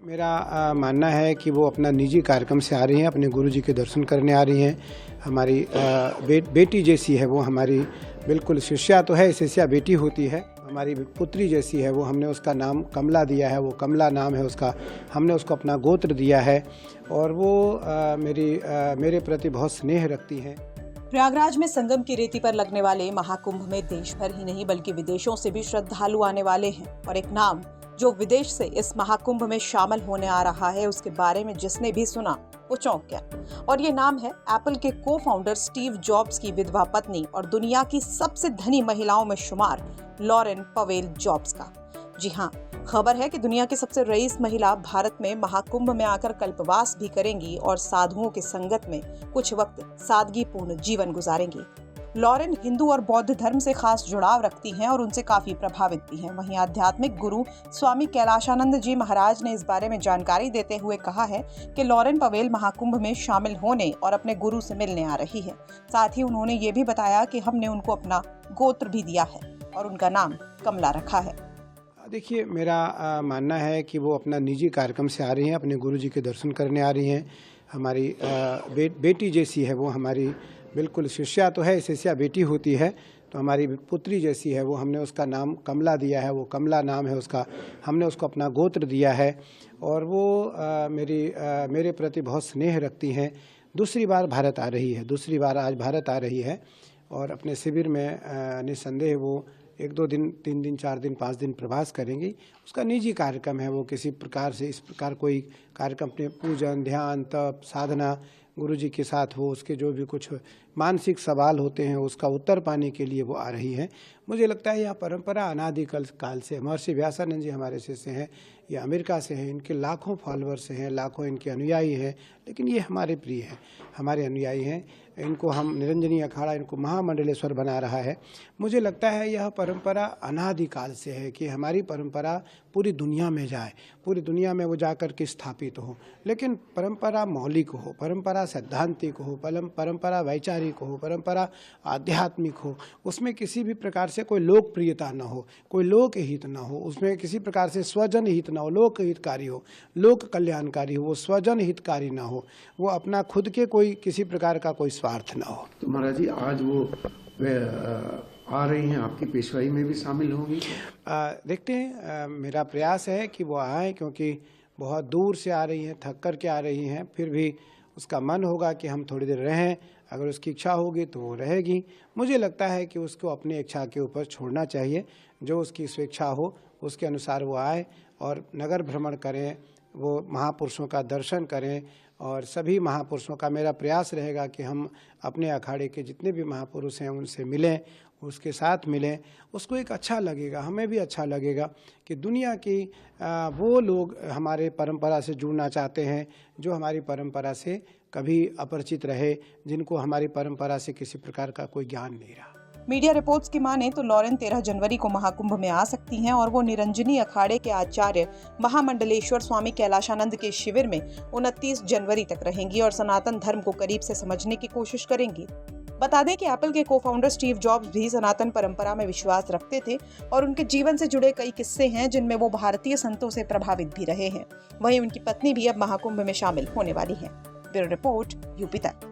मेरा मानना है कि वो अपना निजी कार्यक्रम से आ रही हैं, अपने गुरुजी के दर्शन करने आ रही हैं। हमारी बेटी जैसी है वो, हमारी बिल्कुल शिष्या तो है, शिष्या बेटी होती है। हमारी पुत्री जैसी है वो, हमने उसका नाम कमला दिया है, वो कमला नाम है उसका, हमने उसको अपना गोत्र दिया है और वो मेरे प्रति बहुत स्नेह रखती हैं। प्रयागराज में संगम की रेती पर लगने वाले महाकुंभ में देश भर ही नहीं बल्कि विदेशों से भी श्रद्धालु आने वाले हैं और एक नाम जो विदेश से इस महाकुंभ में शामिल होने आ रहा है, उसके बारे में जिसने भी सुना वो चौंक गया। और ये नाम है एप्पल के को फाउंडर स्टीव जॉब्स की विधवा पत्नी और दुनिया की सबसे धनी महिलाओं में शुमार लॉरेन पवेल जॉब्स का। जी हाँ, खबर है कि दुनिया की सबसे रईस महिला भारत में महाकुंभ में आकर कल्पवास भी करेंगी और साधुओं की संगत में कुछ वक्त सादगीपूर्ण जीवन गुजारेंगी। लॉरेन हिंदू और बौद्ध धर्म से खास जुड़ाव रखती हैं और उनसे काफी प्रभावित भी हैं। वहीं आध्यात्मिक गुरु स्वामी कैलाशानंद जी महाराज ने इस बारे में जानकारी देते हुए कहा है कि लॉरेन पवेल महाकुंभ में शामिल होने और अपने गुरु से मिलने आ रही है। साथ ही उन्होंने ये भी बताया कि हमने उनको अपना गोत्र भी दिया है और उनका नाम कमला रखा है। देखिए, मेरा मानना है कि वो अपना निजी कार्यक्रम से आ रही हैं, अपने गुरुजी के दर्शन करने आ रही हैं। हमारी बेटी जैसी है वो, हमारी बिल्कुल शिष्या तो है, शिष्या बेटी होती है। तो हमारी पुत्री जैसी है वो, हमने उसका नाम कमला दिया है, वो कमला नाम है उसका, हमने उसको अपना गोत्र दिया है और वो मेरे प्रति बहुत स्नेह रखती हैं। दूसरी बार भारत आ रही है, दूसरी बार आज भारत आ रही है और अपने शिविर में निस्संदेह वो 1-2 दिन, 3 दिन, 4 दिन, 5 दिन प्रवास करेंगी। उसका निजी कार्यक्रम है, वो किसी प्रकार से इस प्रकार कोई कार्यक्रम अपने पूजन, ध्यान, तप, साधना गुरुजी के साथ हो, उसके जो भी कुछ मानसिक सवाल होते हैं उसका उत्तर पाने के लिए वो आ रही हैं। मुझे लगता है यह परंपरा अनादिकाल काल से, महर्षि व्यासानंद जी हमारे शिष्य हैं, ये अमेरिका से हैं, इनके लाखों फॉलोअर्स हैं, लाखों इनके अनुयायी हैं, लेकिन ये हमारे प्रिय हैं, हमारे अनुयायी हैं। इनको हम निरंजनी अखाड़ा, इनको महामंडलेश्वर बना रहा है। मुझे लगता है यह परंपरा अनादिकाल से है कि हमारी परंपरा पूरी दुनिया में जाए, पूरी दुनिया में वो जाकर के स्थापित हो, लेकिन परंपरा मौलिक हो, परंपरा सैद्धांतिक हो, परंपरा वैचारिक हो, परंपरा आध्यात्मिक हो। उसमें किसी भी प्रकार से कोई लोकप्रियता न हो, कोई लोक हित न हो, उसमें किसी प्रकार से स्वजन हित न हो, लोक हितकारी हो, लोक कल्याणकारी हो, वो स्वजन हितकारी न हो, वो अपना खुद के कोई किसी प्रकार का कोई स्वार्थ न हो। तो महाराज जी, आज वो आ रही हैं, आपकी पेशवाई में भी शामिल होंगी? देखते हैं, मेरा प्रयास है कि वो आए, क्योंकि बहुत दूर से आ रही हैं, थक कर के आ रही हैं, फिर भी उसका मन होगा कि हम थोड़ी देर रहें, अगर उसकी इच्छा होगी तो वो रहेगी। मुझे लगता है कि उसको अपनी इच्छा के ऊपर छोड़ना चाहिए, जो उसकी स्वेच्छा हो उसके अनुसार वो आए और नगर भ्रमण करें, वो महापुरुषों का दर्शन करें और सभी महापुरुषों का मेरा प्रयास रहेगा कि हम अपने अखाड़े के जितने भी महापुरुष हैं उनसे मिलें, उसके साथ मिलें। उसको एक अच्छा लगेगा, हमें भी अच्छा लगेगा कि दुनिया की वो लोग हमारे परंपरा से जुड़ना चाहते हैं जो हमारी परंपरा से कभी अपरिचित रहे, जिनको हमारी परंपरा से किसी प्रकार का कोई ज्ञान नहीं रहा। मीडिया रिपोर्ट्स की माने तो लॉरेन 13 जनवरी को महाकुंभ में आ सकती हैं और वो निरंजनी अखाड़े के आचार्य महामंडलेश्वर स्वामी कैलाशानंद के शिविर में 29 जनवरी तक रहेंगी और सनातन धर्म को करीब से समझने की कोशिश करेंगी। बता दें कि एप्पल के को फाउंडर स्टीव जॉब्स भी सनातन परंपरा में विश्वास रखते थे और उनके जीवन से जुड़े कई किस्से हैं जिनमें वो भारतीय संतों से प्रभावित भी रहे हैं। वहीं उनकी पत्नी भी अब महाकुंभ में शामिल होने वाली है। ब्यूरो रिपोर्ट, यूपी तक।